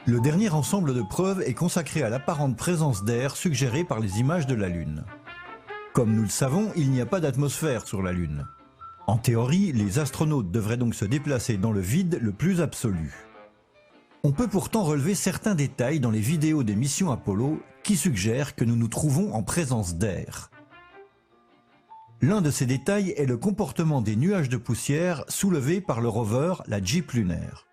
Le dernier ensemble de preuves est consacré à l'apparente présence d'air suggérée par les images de la Lune. Comme nous le savons, il n'y a pas d'atmosphère sur la Lune. En théorie, les astronautes devraient donc se déplacer dans le vide le plus absolu. On peut pourtant relever certains détails dans les vidéos des missions Apollo qui suggèrent que nous nous trouvons en présence d'air. L'un de ces détails est le comportement des nuages de poussière soulevés par le rover, la Jeep lunaire.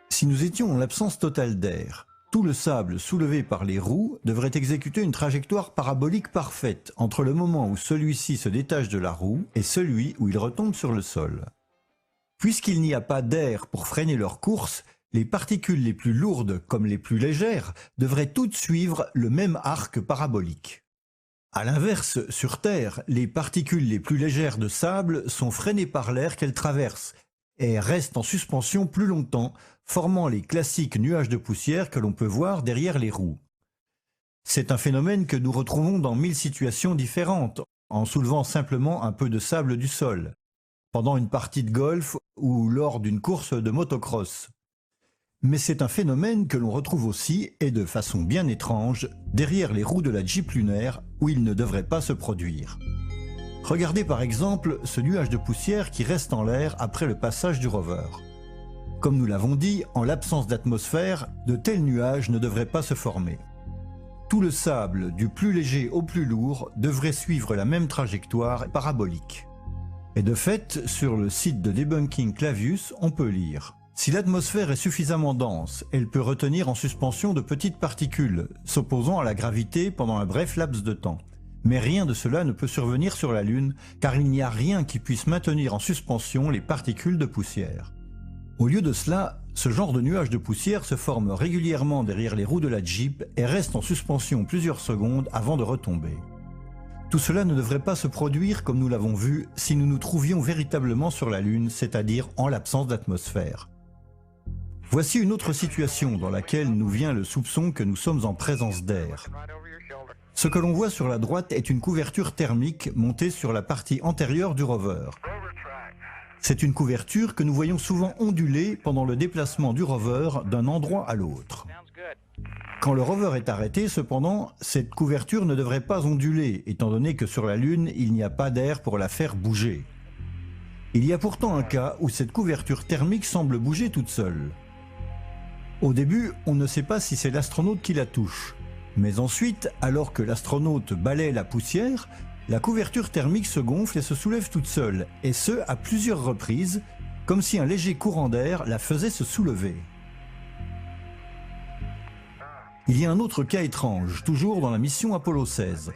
Si nous étions en l'absence totale d'air, tout le sable soulevé par les roues devrait exécuter une trajectoire parabolique parfaite entre le moment où celui-ci se détache de la roue et celui où il retombe sur le sol. Puisqu'il n'y a pas d'air pour freiner leur course, les particules les plus lourdes comme les plus légères devraient toutes suivre le même arc parabolique. A l'inverse, sur Terre, les particules les plus légères de sable sont freinées par l'air qu'elles traversent et restent en suspension plus longtemps, formant les classiques nuages de poussière que l'on peut voir derrière les roues. C'est un phénomène que nous retrouvons dans 1000 situations différentes, en soulevant simplement un peu de sable du sol, pendant une partie de golf ou lors d'une course de motocross. Mais c'est un phénomène que l'on retrouve aussi, et de façon bien étrange, derrière les roues de la Jeep lunaire, où il ne devrait pas se produire. Regardez par exemple ce nuage de poussière qui reste en l'air après le passage du rover. Comme nous l'avons dit, en l'absence d'atmosphère, de tels nuages ne devraient pas se former. Tout le sable, du plus léger au plus lourd, devrait suivre la même trajectoire parabolique. Et de fait, sur le site de Debunking Clavius, on peut lire: si l'atmosphère est suffisamment dense, elle peut retenir en suspension de petites particules, s'opposant à la gravité pendant un bref laps de temps. Mais rien de cela ne peut survenir sur la Lune, car il n'y a rien qui puisse maintenir en suspension les particules de poussière. Au lieu de cela, ce genre de nuage de poussière se forme régulièrement derrière les roues de la Jeep et reste en suspension plusieurs secondes avant de retomber. Tout cela ne devrait pas se produire, comme nous l'avons vu, si nous nous trouvions véritablement sur la Lune, c'est-à-dire en l'absence d'atmosphère. Voici une autre situation dans laquelle nous vient le soupçon que nous sommes en présence d'air. Ce que l'on voit sur la droite est une couverture thermique montée sur la partie antérieure du rover. C'est une couverture que nous voyons souvent onduler pendant le déplacement du rover d'un endroit à l'autre. Quand le rover est arrêté, cependant, cette couverture ne devrait pas onduler, étant donné que sur la Lune, il n'y a pas d'air pour la faire bouger. Il y a pourtant un cas où cette couverture thermique semble bouger toute seule. Au début, on ne sait pas si c'est l'astronaute qui la touche. Mais ensuite, alors que l'astronaute balaie la poussière, la couverture thermique se gonfle et se soulève toute seule, et ce à plusieurs reprises, comme si un léger courant d'air la faisait se soulever. Il y a un autre cas étrange, toujours dans la mission Apollo 16.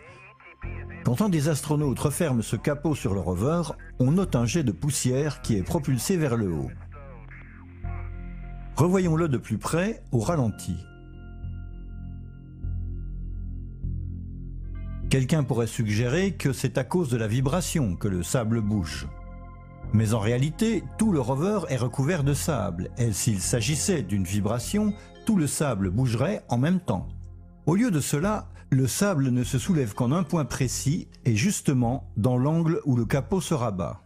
Quand un des astronautes referme ce capot sur le rover, on note un jet de poussière qui est propulsé vers le haut. Revoyons-le de plus près, au ralenti. Quelqu'un pourrait suggérer que c'est à cause de la vibration que le sable bouge. Mais en réalité, tout le rover est recouvert de sable, et s'il s'agissait d'une vibration, tout le sable bougerait en même temps. Au lieu de cela, le sable ne se soulève qu'en un point précis, et justement dans l'angle où le capot se rabat.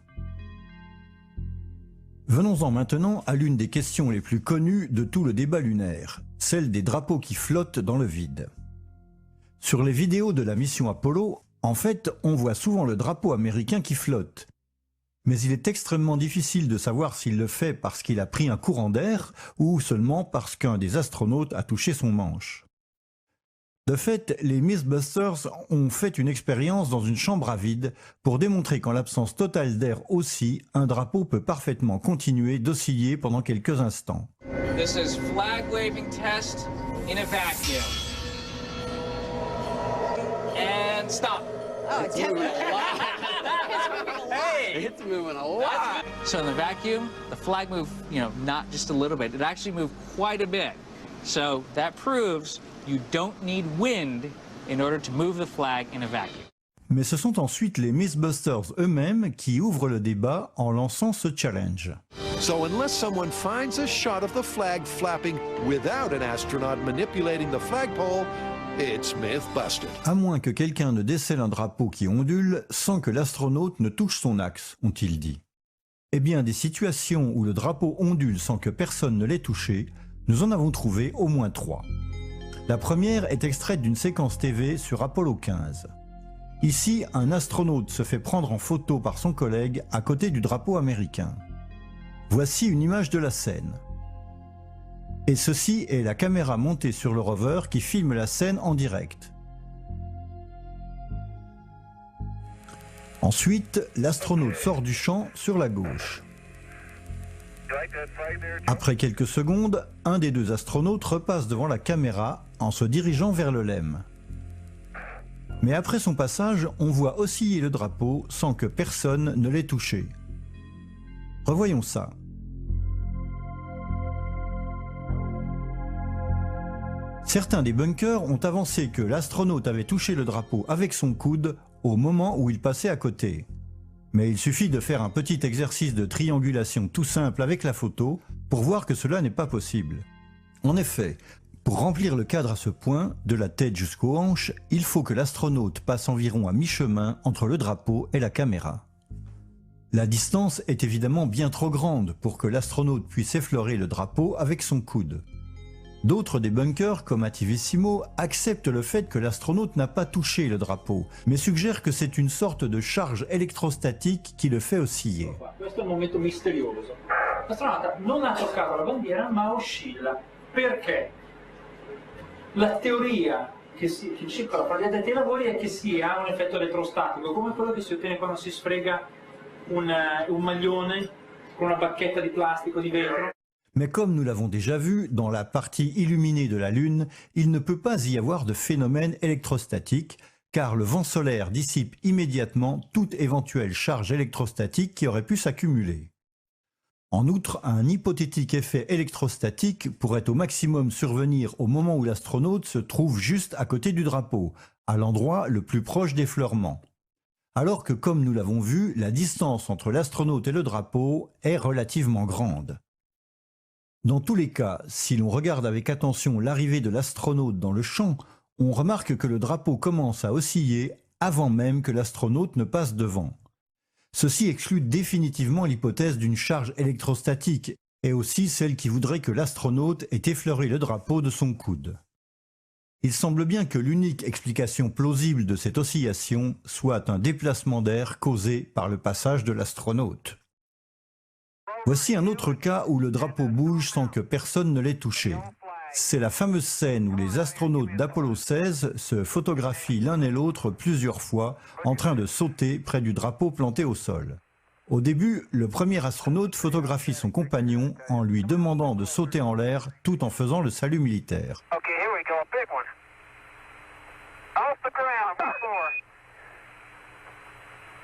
Venons-en maintenant à l'une des questions les plus connues de tout le débat lunaire, celle des drapeaux qui flottent dans le vide. Sur les vidéos de la mission Apollo, en fait, on voit souvent le drapeau américain qui flotte. Mais il est extrêmement difficile de savoir s'il le fait parce qu'il a pris un courant d'air ou seulement parce qu'un des astronautes a touché son manche. De fait, les Mythbusters ont fait une expérience dans une chambre à vide pour démontrer qu'en l'absence totale d'air aussi, un drapeau peut parfaitement continuer d'osciller pendant quelques instants. This is flag waving test in a vacuum. And stop. Oh, it's moving a lot. Hey! It's moving a lot. So in the vacuum, the flag moved, not just a little bit. It actually moved quite a bit. So that proves you don't need wind in order to move the flag in a vacuum. Mais ce sont ensuite les Mythbusters eux-mêmes qui ouvrent le débat en lançant ce challenge. So unless someone finds a shot of the flag flapping without an astronaut manipulating the flagpole, it's myth-busted. À moins que quelqu'un ne décèle un drapeau qui ondule sans que l'astronaute ne touche son axe, ont-ils dit. Eh bien, des situations où le drapeau ondule sans que personne ne l'ait touché Nous en avons trouvé au moins 3. La première est extraite d'une séquence TV sur Apollo 15. Ici, un astronaute se fait prendre en photo par son collègue à côté du drapeau américain. Voici une image de la scène. Et ceci est la caméra montée sur le rover qui filme la scène en direct. Ensuite, l'astronaute sort du champ sur la gauche. Après quelques secondes, un des 2 astronautes repasse devant la caméra en se dirigeant vers le LEM. Mais après son passage, on voit osciller le drapeau sans que personne ne l'ait touché. Revoyons ça. Certains des bunkers ont avancé que l'astronaute avait touché le drapeau avec son coude au moment où il passait à côté. Mais il suffit de faire un petit exercice de triangulation tout simple avec la photo pour voir que cela n'est pas possible. En effet, pour remplir le cadre à ce point, de la tête jusqu'aux hanches, il faut que l'astronaute passe environ à mi-chemin entre le drapeau et la caméra. La distance est évidemment bien trop grande pour que l'astronaute puisse effleurer le drapeau avec son coude. D'autres des bunkers, comme Attivissimo, acceptent le fait que l'astronaute n'a pas touché le drapeau, mais suggèrent que c'est une sorte de charge électrostatique qui le fait osciller. Questo è un momento misterioso. L'astronauta non ha toccato la bandiera ma oscilla. Perché? La teoria che circola fra gli addetti ai lavori è che sia un effetto elettrostatico, come quello che si ottiene quando si sfrega un maglione con una bacchetta di plastica o di vetro. Mais comme nous l'avons déjà vu, dans la partie illuminée de la Lune, il ne peut pas y avoir de phénomène électrostatique, car le vent solaire dissipe immédiatement toute éventuelle charge électrostatique qui aurait pu s'accumuler. En outre, un hypothétique effet électrostatique pourrait au maximum survenir au moment où l'astronaute se trouve juste à côté du drapeau, à l'endroit le plus proche d'effleurement. Alors que, comme nous l'avons vu, la distance entre l'astronaute et le drapeau est relativement grande. Dans tous les cas, si l'on regarde avec attention l'arrivée de l'astronaute dans le champ, on remarque que le drapeau commence à osciller avant même que l'astronaute ne passe devant. Ceci exclut définitivement l'hypothèse d'une charge électrostatique et aussi celle qui voudrait que l'astronaute ait effleuré le drapeau de son coude. Il semble bien que l'unique explication plausible de cette oscillation soit un déplacement d'air causé par le passage de l'astronaute. Voici un autre cas où le drapeau bouge sans que personne ne l'ait touché. C'est la fameuse scène où les astronautes d'Apollo 16 se photographient l'un et l'autre plusieurs fois en train de sauter près du drapeau planté au sol. Au début, le premier astronaute photographie son compagnon en lui demandant de sauter en l'air tout en faisant le salut militaire. Okay, here we go, a big one. Off the ground, before.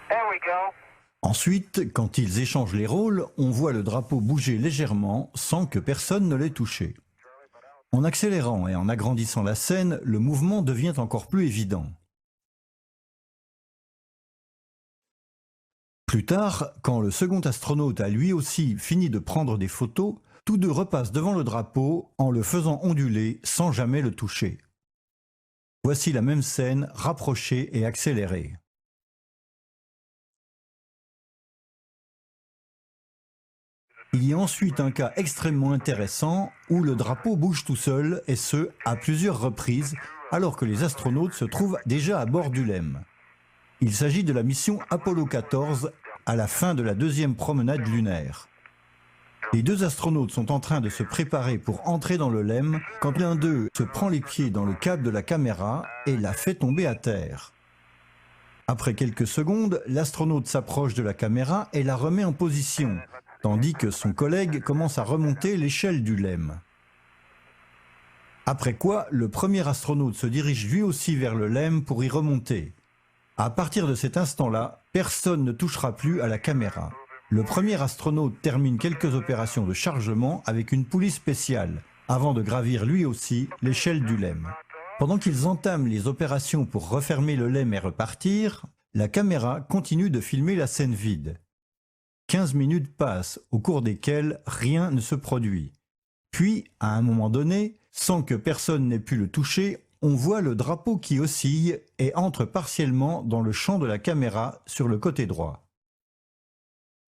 There we go. Ensuite, quand ils échangent les rôles, on voit le drapeau bouger légèrement sans que personne ne l'ait touché. En accélérant et en agrandissant la scène, le mouvement devient encore plus évident. Plus tard, quand le second astronaute a lui aussi fini de prendre des photos, tous deux repassent devant le drapeau en le faisant onduler sans jamais le toucher. Voici la même scène rapprochée et accélérée. Il y a ensuite un cas extrêmement intéressant où le drapeau bouge tout seul, et ce, à plusieurs reprises, alors que les astronautes se trouvent déjà à bord du LEM. Il s'agit de la mission Apollo 14 à la fin de la deuxième promenade lunaire. Les deux astronautes sont en train de se préparer pour entrer dans le LEM quand l'un d'eux se prend les pieds dans le câble de la caméra et la fait tomber à terre. Après quelques secondes, l'astronaute s'approche de la caméra et la remet en position, tandis que son collègue commence à remonter l'échelle du LEM. Après quoi, le premier astronaute se dirige lui aussi vers le LEM pour y remonter. À partir de cet instant-là, personne ne touchera plus à la caméra. Le premier astronaute termine quelques opérations de chargement avec une poulie spéciale, avant de gravir lui aussi l'échelle du LEM. Pendant qu'ils entament les opérations pour refermer le LEM et repartir, la caméra continue de filmer la scène vide. 15 minutes passent, au cours desquelles rien ne se produit. Puis, à un moment donné, sans que personne n'ait pu le toucher, on voit le drapeau qui oscille et entre partiellement dans le champ de la caméra sur le côté droit.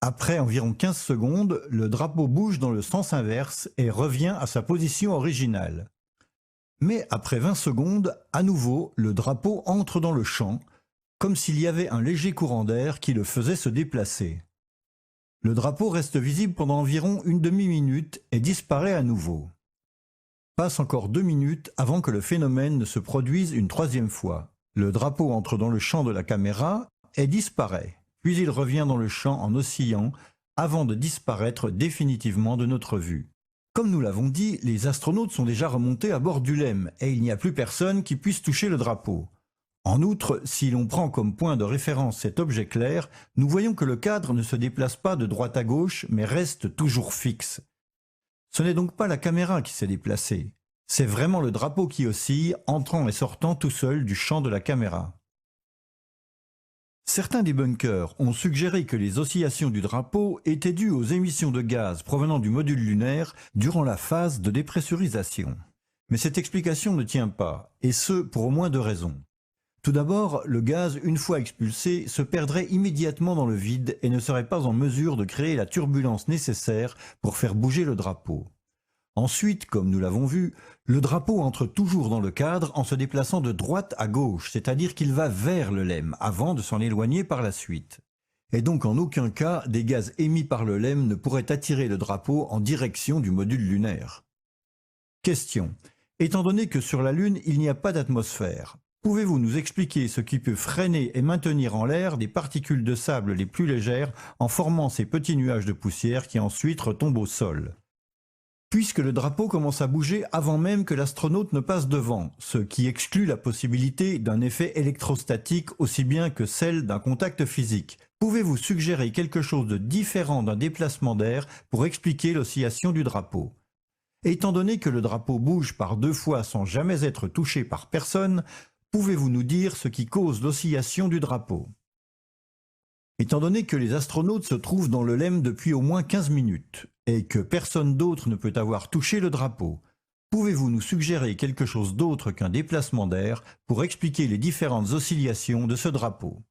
Après environ 15 secondes, le drapeau bouge dans le sens inverse et revient à sa position originale. Mais après 20 secondes, à nouveau, le drapeau entre dans le champ, comme s'il y avait un léger courant d'air qui le faisait se déplacer. Le drapeau reste visible pendant environ une demi-minute et disparaît à nouveau. Passe encore 2 minutes avant que le phénomène ne se produise une troisième fois. Le drapeau entre dans le champ de la caméra et disparaît. Puis il revient dans le champ en oscillant avant de disparaître définitivement de notre vue. Comme nous l'avons dit, les astronautes sont déjà remontés à bord du LEM et il n'y a plus personne qui puisse toucher le drapeau. En outre, si l'on prend comme point de référence cet objet clair, nous voyons que le cadre ne se déplace pas de droite à gauche mais reste toujours fixe. Ce n'est donc pas la caméra qui s'est déplacée, c'est vraiment le drapeau qui oscille, entrant et sortant tout seul du champ de la caméra. Certains débunkers ont suggéré que les oscillations du drapeau étaient dues aux émissions de gaz provenant du module lunaire durant la phase de dépressurisation. Mais cette explication ne tient pas, et ce pour au moins 2 raisons. Tout d'abord, le gaz, une fois expulsé, se perdrait immédiatement dans le vide et ne serait pas en mesure de créer la turbulence nécessaire pour faire bouger le drapeau. Ensuite, comme nous l'avons vu, le drapeau entre toujours dans le cadre en se déplaçant de droite à gauche, c'est-à-dire qu'il va vers le LEM avant de s'en éloigner par la suite. Et donc en aucun cas, des gaz émis par le LEM ne pourraient attirer le drapeau en direction du module lunaire. Question. Étant donné que sur la Lune, il n'y a pas d'atmosphère, pouvez-vous nous expliquer ce qui peut freiner et maintenir en l'air des particules de sable les plus légères en formant ces petits nuages de poussière qui ensuite retombent au sol ? Puisque le drapeau commence à bouger avant même que l'astronaute ne passe devant, ce qui exclut la possibilité d'un effet électrostatique aussi bien que celle d'un contact physique. Pouvez-vous suggérer quelque chose de différent d'un déplacement d'air pour expliquer l'oscillation du drapeau? Étant donné que le drapeau bouge par 2 fois sans jamais être touché par personne, pouvez-vous nous dire ce qui cause l'oscillation du drapeau? Étant donné que les astronautes se trouvent dans le LEM depuis au moins 15 minutes et que personne d'autre ne peut avoir touché le drapeau, pouvez-vous nous suggérer quelque chose d'autre qu'un déplacement d'air pour expliquer les différentes oscillations de ce drapeau?